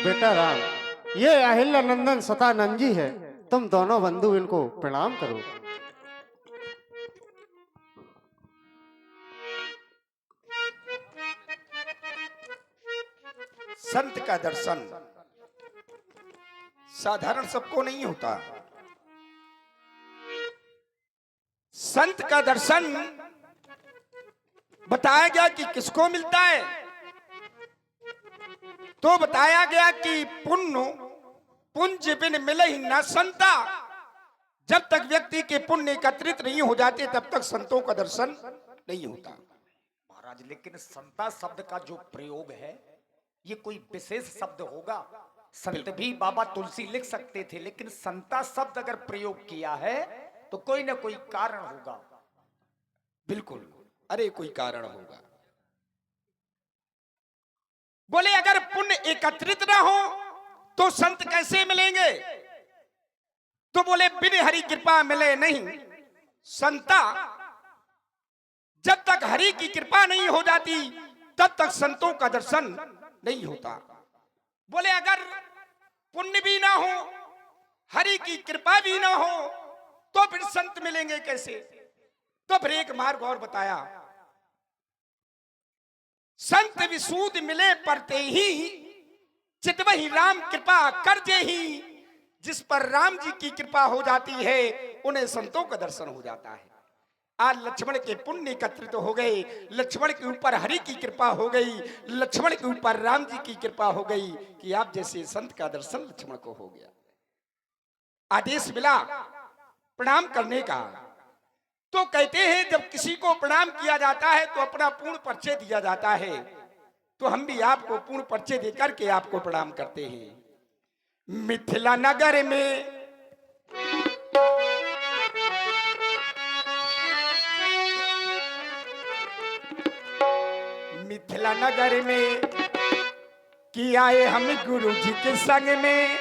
बेटा राम, ये अहिल्या नंदन सतानंद जी है। तुम दोनों बंधु इनको प्रणाम करो। संत का दर्शन साधारण सबको नहीं होता। संत का दर्शन बताया गया कि किसको मिलता है, तो बताया गया कि पुण्य बिन मिले ही न संता। जब तक व्यक्ति के पुण्य एकत्रित नहीं हो जाते तब तक संतों का दर्शन नहीं होता। महाराज, लेकिन संता शब्द का जो प्रयोग है ये कोई विशेष शब्द होगा? संत भी बाबा तुलसी लिख सकते थे, लेकिन संता शब्द अगर प्रयोग किया है तो कोई ना कोई कारण होगा। बिल्कुल, अरे कोई कारण होगा। बोले अगर पुण्य एकत्रित ना हो तो संत कैसे मिलेंगे? तो बोले बिन हरि कृपा मिले नहीं संता। जब तक हरि की कृपा नहीं हो जाती तब तक संतों का दर्शन नहीं होता। बोले अगर पुण्य भी ना हो, हरि की कृपा भी ना हो, तो फिर संत मिलेंगे कैसे? तो फिर एक मार्ग और बताया, संत विसूद मिले परते ही चितवही राम कृपा कर जे ही। जिस पर राम जी की कृपा हो जाती है उन्हें संतों का दर्शन हो जाता है। आज लक्ष्मण के पुण्य एकत्रित हो गए, लक्ष्मण के ऊपर हरि की कृपा हो गई, लक्ष्मण के ऊपर राम जी की कृपा हो गई कि आप जैसे संत का दर्शन लक्ष्मण को हो गया। आदेश मिला प्रणाम करने का। तो कहते हैं जब किसी को प्रणाम किया जाता है तो अपना पूर्ण परिचय दिया जाता है। तो हम भी आपको पूर्ण परिचय देकर के आपको प्रणाम करते हैं। मिथिला नगर में मिथिला नगर में कि आए हम गुरु जी के संग में।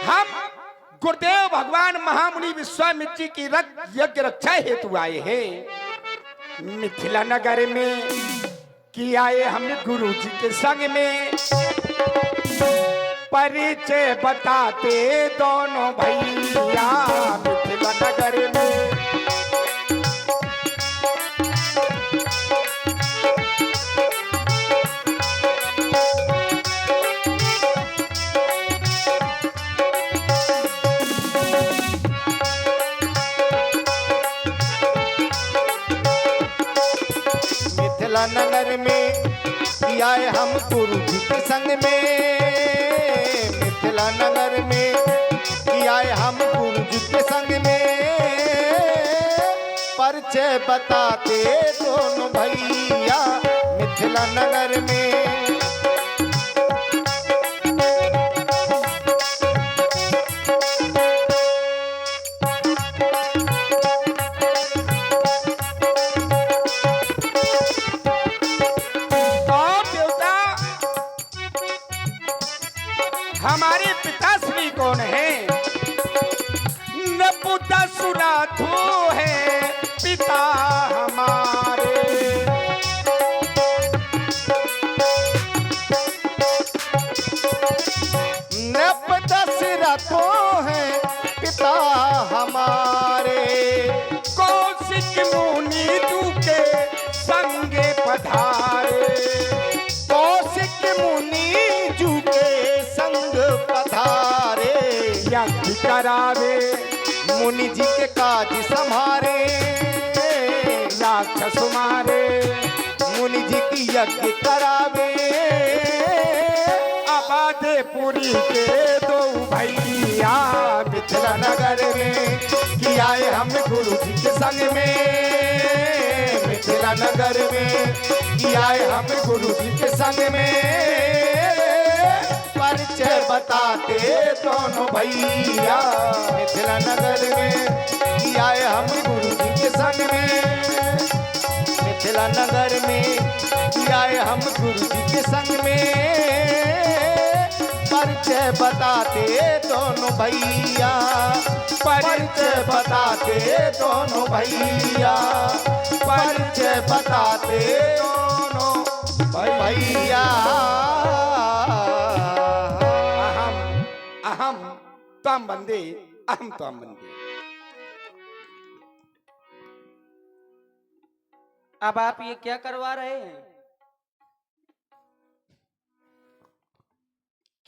हम गुरुदेव भगवान महामुनि विश्वामित्र जी की यज्ञ रक्षा हेतु आए हैं मिथिला नगर में। कि आए हम गुरु जी के संग में। परिचय बताते दोनों भैया मिथिला नगर में। मिथिला नगर में आए हम गुरु जी के संग में। मिथिला नगर में आए हम गुरु जी के संग में। परिचय बताते दोनों भैया मिथिला नगर में। हमारे पिताश्री कौन है? नपुता सुनाथु है पिता हमारे। नपुता सुनाथु है पिता हमारे। कौशिक मुनि तू के संगे पधारे। कौशिक मुनि जू के संग पधारे। यज्ञ करावे मुनि जी के काज संभारे। राक्षस मारे मुनि जी की यज्ञ करावे। आबादपुरी के दो भैया मिथिला नगर में कि आए हम गुरु जी के संग में। मिथिला नगर में कि आए हम गुरु जी के संग में। परिचय बताते दोनों भैया मिथिला नगर में कि आए हम गुरु जी के संग में। मिथिला नगर में कि आए हम गुरु जी के संग में। परिचय बताते दोनों भैया। परिचय बताते दोनों भैया। परिचय बताते दोनों भैया। त्वाम वंदे अहम त्वाम वंदे। अब आप ये क्या करवा रहे हैं?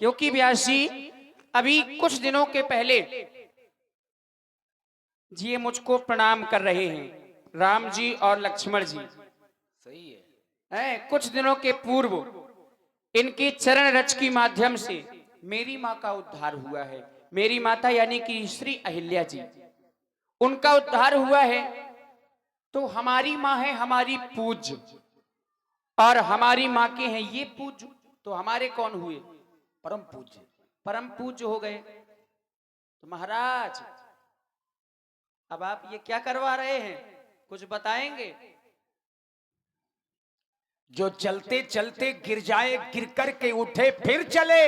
क्योंकि व्यास जी अभी कुछ दिनों के पहले जी ये मुझको प्रणाम कर रहे हैं, राम जी और लक्ष्मण जी। सही है। कुछ दिनों के पूर्व इनकी चरण रज की माध्यम से मेरी माँ का उद्धार हुआ है। मेरी माता यानी कि श्री अहिल्या जी, उनका उद्धार हुआ है। तो हमारी माँ है हमारी पूज्य, और हमारी माँ के हैं ये पूज्य, तो हमारे कौन हुए? परम पूज्य। परम पूज्य हो गए। तो महाराज अब आप ये क्या करवा रहे हैं, कुछ बताएंगे? जो चलते चलते गिर जाए, गिर कर के उठे फिर चले,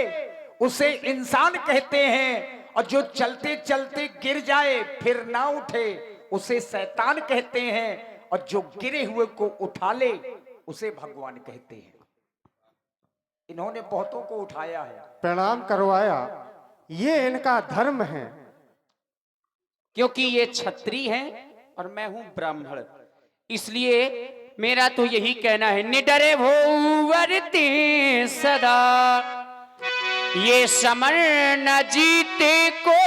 उसे इंसान कहते हैं। और जो चलते चलते गिर जाए फिर ना उठे, उसे शैतान कहते हैं। और जो गिरे हुए को उठा ले, उसे भगवान कहते हैं। इन्होंने बहुतों को उठाया है, प्रणाम करवाया, ये इनका धर्म है। क्योंकि ये क्षत्रिय हैं और मैं हूं ब्राह्मण, इसलिए मेरा तो यही कहना है, निडरे भोवरते सदा, ये समर न जीते को,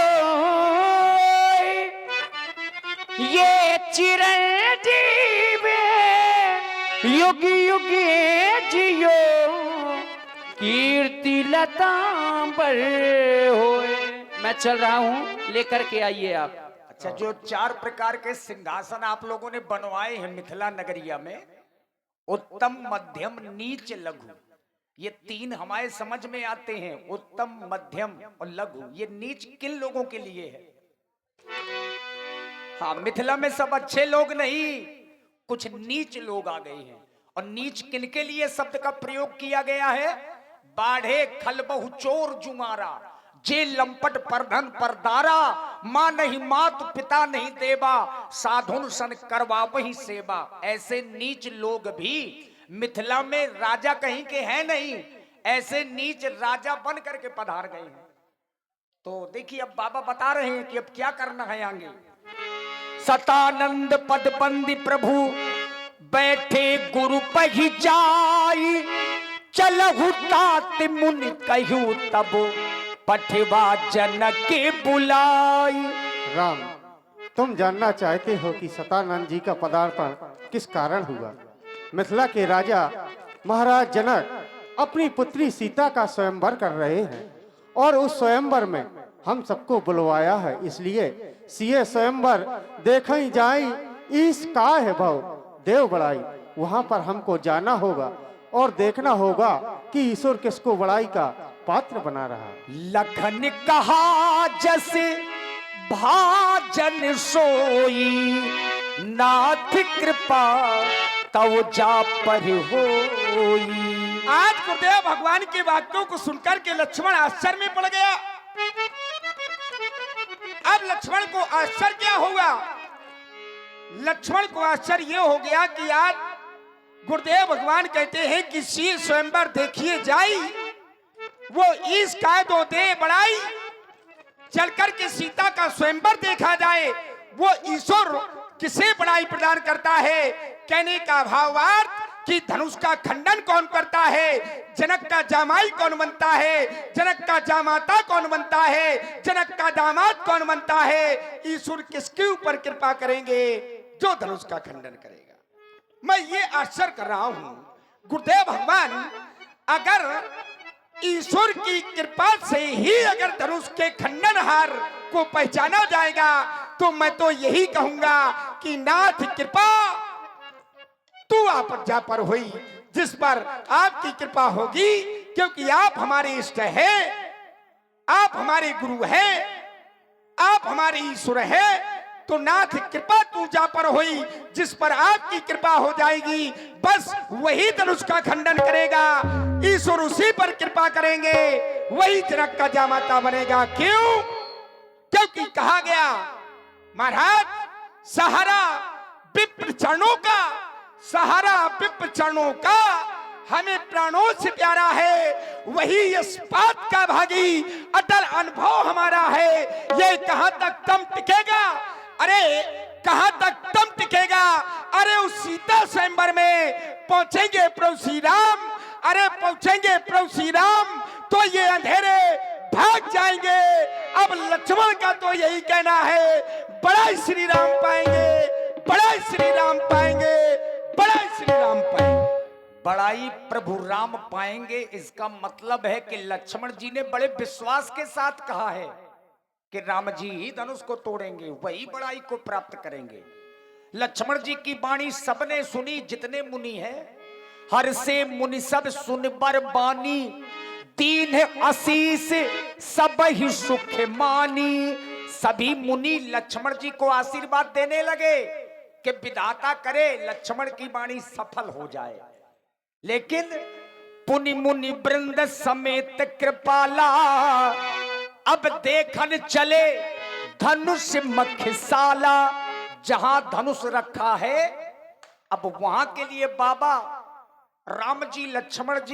ये चिरंजीव युग युग जियो, कीर्ति लता पर होए। मैं चल रहा हूं, लेकर के आइए आप। अच्छा, जो 4 प्रकार के सिंहासन आप लोगों ने बनवाए हैं मिथिला नगरिया में, उत्तम मध्यम नीच लघु, ये 3 हमारे समझ में आते हैं। उत्तम मध्यम और लघु, ये नीच किन लोगों के लिए है? हाँ, मिथिला में सब अच्छे लोग नहीं, कुछ नीच लोग आ गए हैं। और नीच किनके लिए शब्द का प्रयोग किया गया है? बाढ़े खलबहु चोर जुमारा, जे लंपट परधन परदारा, मां नहीं मात पिता नहीं देवा, साधुन सन करवा वही सेवा। ऐसे नीच लोग भी मिथिला में राजा कहीं के हैं नहीं, ऐसे नीच राजा बन करके पधार गए हैं। तो देखिए अब बाबा बता रहे हैं कि अब क्या करना है आगे। सतानंद पद बंदी प्रभु बैठे गुरु पही जाई, चलहु तात मुनि कहू तब, पठवा जनक के बुलाई। राम, तुम जानना चाहते हो कि सतानंद जी का पदार्पण किस कारण हुआ। मिथिला के राजा महाराज जनक अपनी पुत्री सीता का स्वयंवर कर रहे हैं, और उस स्वयंवर में हम सबको बुलवाया है। इसलिए सिए स्वयंवर देखई जाई, ईस का है भव देव बड़ाई। वहां पर हमको जाना होगा और देखना होगा कि ईश्वर किसको बड़ाई का पात्र बना रहा। लखन कहा जैसे भाजन सोई, नाथ कृपा तव जा पर होई। आज गुरुदेव भगवान के वाक्यों को सुनकर के लक्ष्मण आश्चर्य में पड़ गया। अब लक्ष्मण को आश्चर्य क्या हुआ? लक्ष्मण को आश्चर्य यह हो गया कि आज गुरुदेव भगवान कहते हैं कि शीर स्वयंवर देखिए जाई, वो ईस का दो दे बड़ाई। चलकर के सीता का स्वयंवर देखा जाए, वो ईश्वर किसे बड़ाई प्रदान करता है। कहने का भावार्थ कि धनुष का खंडन कौन करता है, जनक का जामाई कौन बनता है, जनक का जामाता कौन बनता है, जनक का दामाद कौन बनता है। ईश्वर किसके ऊपर कृपा करेंगे? जो धनुष का खंडन करेगा। मैं ये आश्चर्य कर रहा हूं, गुरुदेव भगवान अगर ईश्वर की कृपा से ही अगर धनुष के खंडनहार को पहचाना जाएगा, तो मैं तो यही कहूंगा कि नाथ कृपा तू आप जा पर हुई, जिस पर आपकी कृपा होगी, क्योंकि आप हमारे इष्ट हैं, आप हमारे गुरु हैं, आप हमारे ईश्वर हैं। तो नाथ कृपा तू जा पर हुई, जिस पर आपकी कृपा हो जाएगी, बस वही धनुष का खंडन करेगा, ईश्वर उसी पर कृपा करेंगे, वही जनक का जामाता बनेगा। क्यों? क्योंकि कहा गया महाराज सहारा विप्र चरणों का, सहारा विप्र चरणों का हमें प्राणों से प्यारा है। वही वही इस बात का भागी अटल अनुभव हमारा है। ये कहां तक दम टिकेगा, अरे कहां तक दम टिकेगा। अरे उस सीता स्वयंवर में पहुंचेंगे प्रभु श्री राम, अरे पहुंचेंगे प्रभु श्री राम तो ये अंधेरे भाग जाएंगे। अब लक्ष्मण का तो यही कहना है, बड़ा श्री राम पाएंगे, बड़ा श्री राम पाएंगे, बड़ा श्री राम पाएंगे। बड़ाई प्रभु राम पाएंगे, इसका मतलब है कि लक्ष्मण जी ने बड़े विश्वास के साथ कहा है कि राम जी ही धनुष को तोड़ेंगे, वही बड़ाई को प्राप्त करेंगे। लक्ष्मण जी की वाणी सबने सुनी, जितने मुनि हैं। हर से मुनि सब सुन बर बानी, दीन आशीष सब ही सुख मानी। सभी मुनि लक्ष्मण जी को आशीर्वाद देने लगे कि विधाता करे लक्ष्मण की वाणी सफल हो जाए। लेकिन पुनि मुनि वृंद समेत कृपाला अब देखन चले धनुष मखसाला। जहां धनुष रखा है अब वहां के लिए बाबा राम जी लक्ष्मण जी